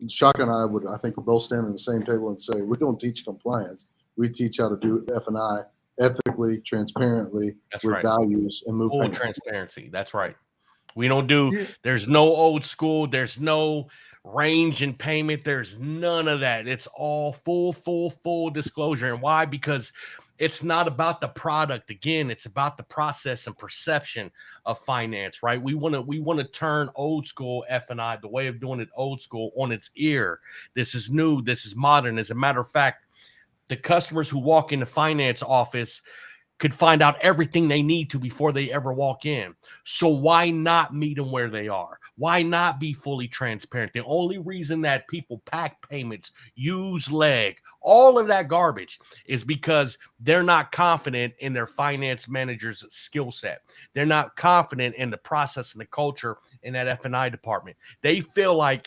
Shaka and I think we both stand on the same table and say we don't teach compliance. We teach how to do F&I ethically, transparently, with values and move full transparency. That's right. We don't do. There's no old school. There's no range in payment. There's none of that. It's all full disclosure. And why? Because it's not about the product. Again, it's about the process and perception of finance, right? We want to turn old school F&I, the way of doing it old school, on its ear. This is new. This is modern. As a matter of fact, the customers who walk in the finance office could find out everything they need to before they ever walk in. So why not meet them where they are? Why not be fully transparent? The only reason that people pack payments, use leg, all of that garbage is because they're not confident in their finance manager's skill set. They're not confident in the process and the culture in that F&I department. They feel like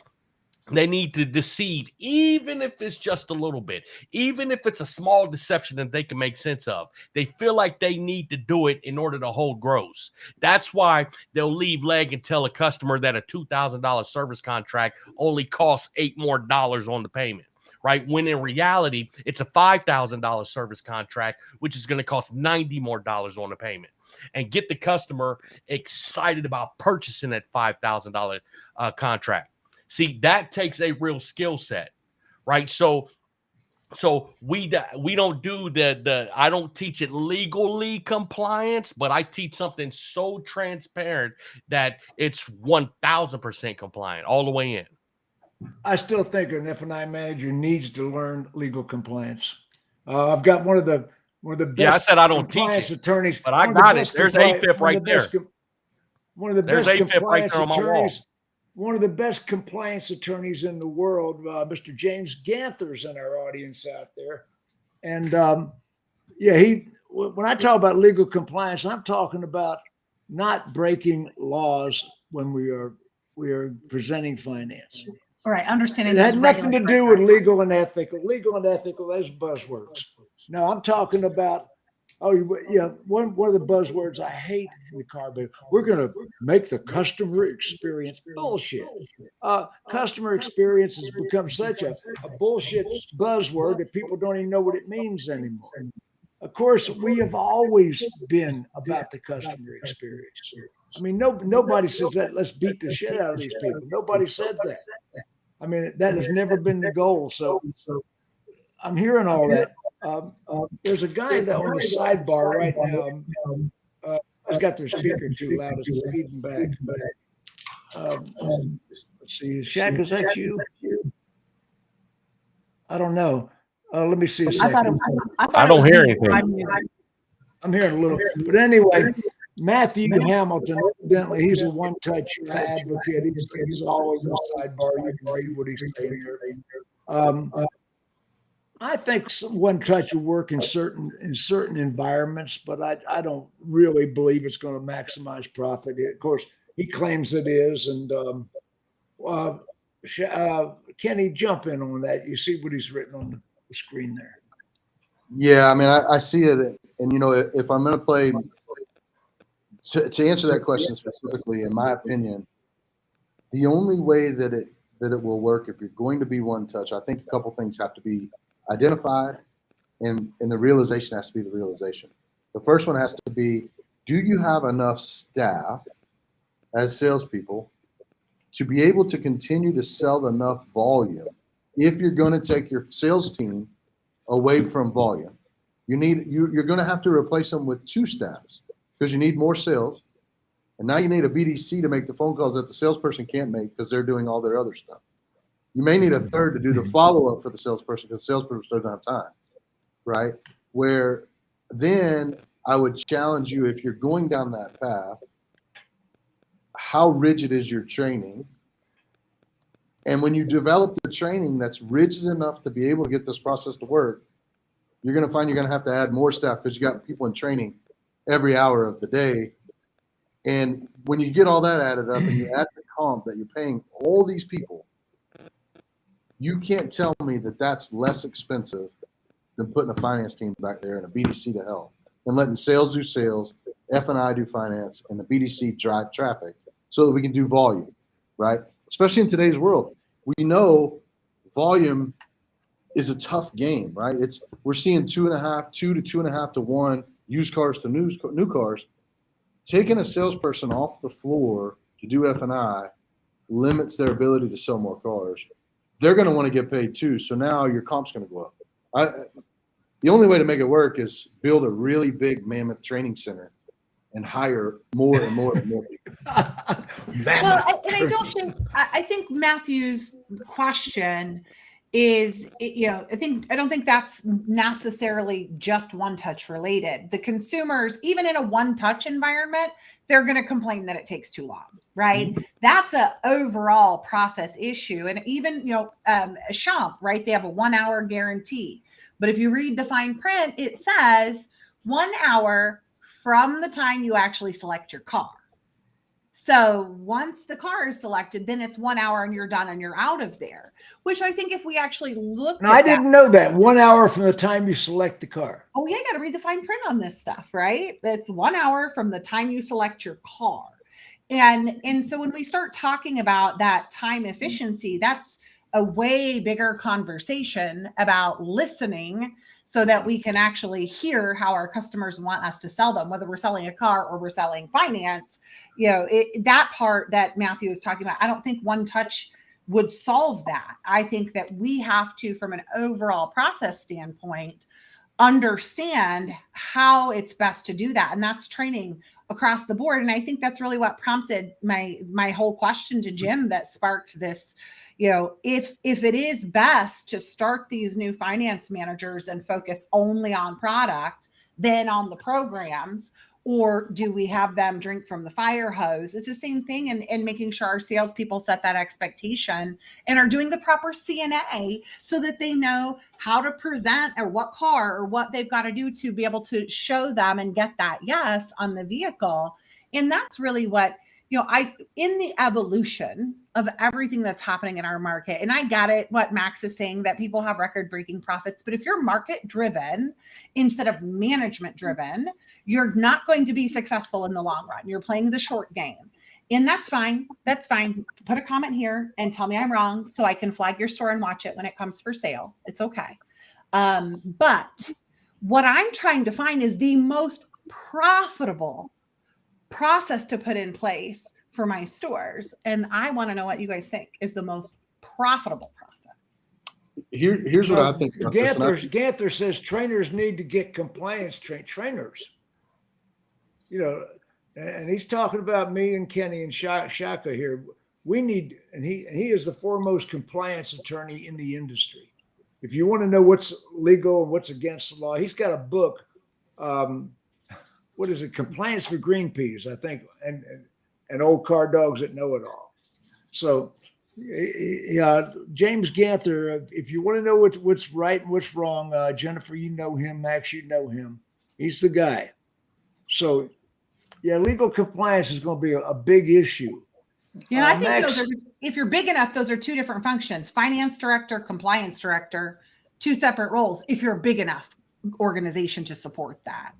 they need to deceive, even if it's just a little bit, even if it's a small deception that they can make sense of. They feel like they need to do it in order to hold gross. That's why they'll leave leg and tell a customer that a $2,000 service contract only costs $8 more on the payment, right? When in reality, it's a $5,000 service contract, which is going to cost $90 more on the payment, and get the customer excited about purchasing that $5,000 contract. See, that takes a real skill set, right? So we don't do I don't teach it legally compliance, but I teach something so transparent that it's 1,000% compliant all the way in. I still think an F&I manager needs to learn legal compliance. I've got one of the best. Yeah, I said I don't teach it, attorneys, but I got it. There's AFIP right there. One of the There's best AFIP right there on my wall. One of the best compliance attorneys in the world, Mr. James Ganther's in our audience out there. And Yeah, when I talk about legal compliance, I'm talking about not breaking laws when we are presenting finance. All right, understanding It had those nothing to regulatory do with guidelines. legal and ethical. Legal and ethical, those buzzwords. No, I'm talking about, one of the buzzwords I hate in the car business. We're going to make the customer experience bullshit. Customer experience has become such a bullshit buzzword that people don't even know what it means anymore. Of course, we have always been about the customer experience. I mean, nobody says that. Let's beat the shit out of these people. Nobody said that. I mean, that has never been the goal. So I'm hearing all that. There's a guy that on the sidebar right now has got their speaker too loud. It's feeding back. Let's see. Shaq, is that you? I don't know. Let me see a second. I don't hear anything. I'm hearing a little. But anyway, Matthew Hamilton, evidently, he's a one-touch advocate. He's all over the sidebar. You can read what he's saying here. I think one-touch will work in certain environments, but I don't really believe it's going to maximize profit. Of course, he claims it is, and Kenny, jump in on that. You see what he's written on the screen there. Yeah, I mean, I see it, and if I'm going to play to answer that question specifically, in my opinion, the only way that it will work if you're going to be one touch, I think a couple things have to be identified, and the realization has to be the realization. The first one has to be: do you have enough staff as salespeople to be able to continue to sell enough volume? If you're going to take your sales team away from volume, you're going to have to replace them with two staffs, because you need more sales, and now you need a BDC to make the phone calls that the salesperson can't make because they're doing all their other stuff. You may need a third to do the follow-up for the salesperson because the salesperson doesn't have time, right? Where then I would challenge you, if you're going down that path, how rigid is your training? And when you develop the training that's rigid enough to be able to get this process to work, you're going to find you're going to have to add more staff because you got people in training every hour of the day. And when you get all that added up and you add the comp that you're paying all these people, you can't tell me that that's less expensive than putting a finance team back there and a BDC to help, and letting sales do sales, F&I do finance, and the BDC drive traffic so that we can do volume, right? Especially in today's world. We know volume is a tough game, right? We're seeing 2 to 2.5 to 1 used cars to new cars. Taking a salesperson off the floor to do F&I limits their ability to sell more cars. They're going to want to get paid too. So now your comp's going to go up. The only way to make it work is build a really big mammoth training center and hire more and more and more people. Well, and I think Matthew's question is, I don't think that's necessarily just one touch related. The consumers, even in a one touch environment, they're going to complain that it takes too long, right? Mm-hmm. That's a overall process issue. And even, a shop, right? They have a 1 hour guarantee. But if you read the fine print, it says 1 hour from the time you actually select your car. So once the car is selected, then it's 1 hour and you're done and you're out of there, which I think if we actually looked at I didn't know that. 1 hour from the time you select the car. Oh yeah, you got to read the fine print on this stuff, right? It's 1 hour from the time you select your car. And so when we start talking about that time efficiency, that's a way bigger conversation about listening so that we can actually hear how our customers want us to sell them, whether we're selling a car or we're selling finance. That part that Matthew is talking about, I don't think one touch would solve that. I think that we have to, from an overall process standpoint, understand how it's best to do that. And that's training across the board. And I think that's really what prompted my whole question to Jim that sparked this. If it is best to start these new finance managers and focus only on product, then on the programs, Or do we have them drink from the fire hose? It's the same thing in making sure our salespeople set that expectation and are doing the proper CNA so that they know how to present or what car or what they've got to do to be able to show them and get that yes on the vehicle. And that's really what, in the evolution of everything that's happening in our market, and I get it, what Max is saying, that people have record-breaking profits, but if you're market-driven instead of management-driven, you're not going to be successful in the long run. You're playing the short game. And that's fine. That's fine. Put a comment here and tell me I'm wrong so I can flag your store and watch it when it comes for sale. It's okay. But what I'm trying to find is the most profitable process to put in place for my stores. And I want to know what you guys think is the most profitable process. Here's what I think about this. Ganther says trainers need to get compliance trainers. And he's talking about me and Kenny and Shaka here. We need, and he is the foremost compliance attorney in the industry. If you want to know what's legal and what's against the law, he's got a book. What is it? Compliance for Green Peas, I think, and old car dogs that know it all. So, James Ganther, if you want to know what's right and what's wrong, Jennifer, you know him. Max, you know him. He's the guy. So, legal compliance is going to be a big issue. Yeah, I think Max, if you're big enough, those are two different functions: finance director, compliance director, two separate roles. If you're a big enough organization to support that.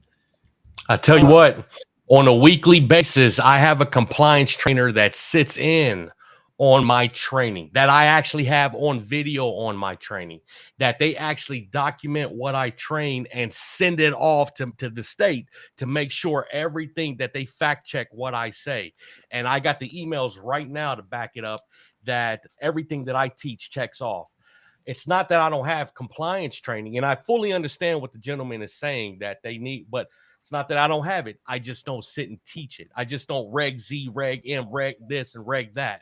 I tell you what, on a weekly basis, I have a compliance trainer that sits in on my training, that I actually have on video on my training, that they actually document what I train and send it off to the state to make sure everything that they fact check what I say. And I got the emails right now to back it up that everything that I teach checks off. It's not that I don't have compliance training, and I fully understand what the gentleman is saying that they need, but it's not that I don't have it. I just don't sit and teach it. I just don't reg Z, reg M, reg this, and reg that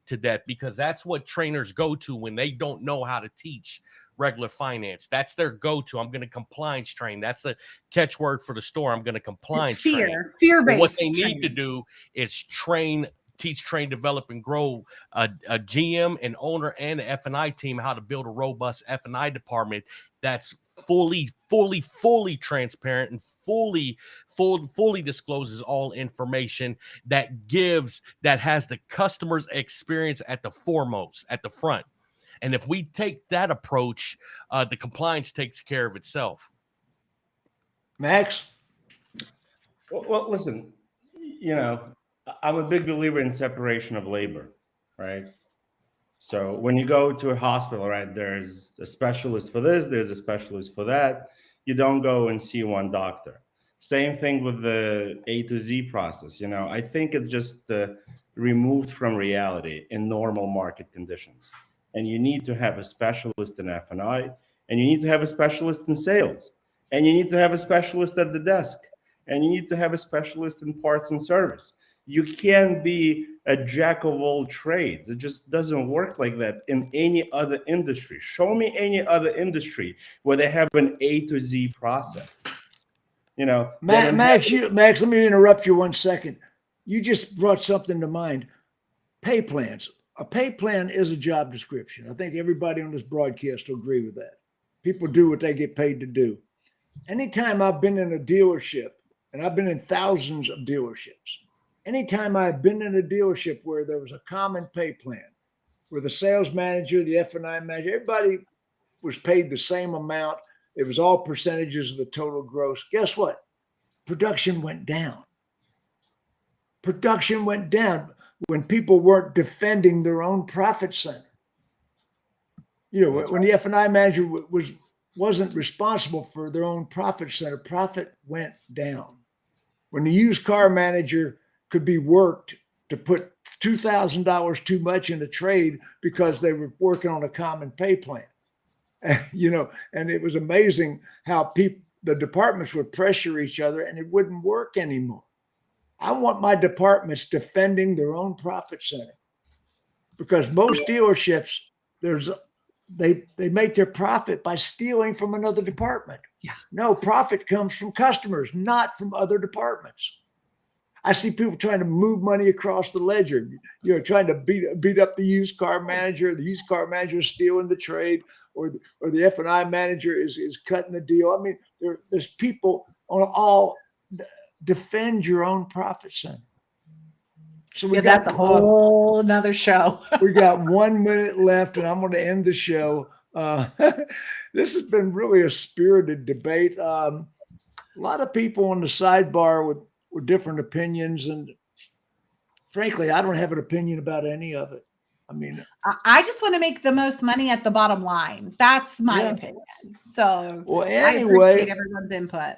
to that, because that's what trainers go to when they don't know how to teach regular finance. That's their go-to. I'm going to compliance train. That's the catchword for the store. I'm going to compliance train. Fear-based. What they need to do is teach, train, develop, and grow a GM, an owner, and an F&I team how to build a robust F&I department that's fully transparent and fully discloses all information that has the customer's experience at the front. And if we take that approach, the compliance takes care of itself. Max? Well, listen, I'm a big believer in separation of labor, right? So when you go to a hospital, right, there's a specialist for this, there's a specialist for that. You don't go and see one doctor. Same thing with the A to Z process. I think it's just removed from reality in normal market conditions. And you need to have a specialist in F&I, and you need to have a specialist in sales, and you need to have a specialist at the desk, and you need to have a specialist in parts and service. You can't be a jack of all trades. It just doesn't work like that in any other industry. Show me any other industry where they have an A to Z process. Max, let me interrupt you 1 second. You just brought something to mind. Pay plans. A pay plan is a job description. I think everybody on this broadcast will agree with that. People do what they get paid to do. Anytime I've been in a dealership, and I've been in thousands of dealerships, anytime I've been in a dealership where there was a common pay plan, where the sales manager, the F&I manager, everybody was paid the same amount. It was all percentages of the total gross. Guess what? Production went down. Production went down when people weren't defending their own profit center. When the F&I manager wasn't responsible for their own profit center, profit went down. When the used car manager could be worked to put $2,000 too much in a trade because they were working on a common pay plan. And it was amazing how the departments would pressure each other and it wouldn't work anymore. I want my departments defending their own profit center, because most dealerships, they make their profit by stealing from another department. Yeah. No, profit comes from customers, not from other departments. I see people trying to move money across the ledger, trying to beat up the used car manager. The used car manager is stealing the trade, or the F&I manager is cutting the deal. I mean, there's people on all defend your own profit center. So we That's a whole another show. we got 1 minute left, and I'm going to end the show. This has been really a spirited debate. A lot of people on the sidebar with different opinions, and frankly, I don't have an opinion about any of it. I mean, I just want to make the most money at the bottom line. That's my opinion. So, well, I anyway, appreciate everyone's input.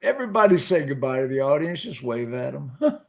everybody say goodbye to the audience. Just wave at them.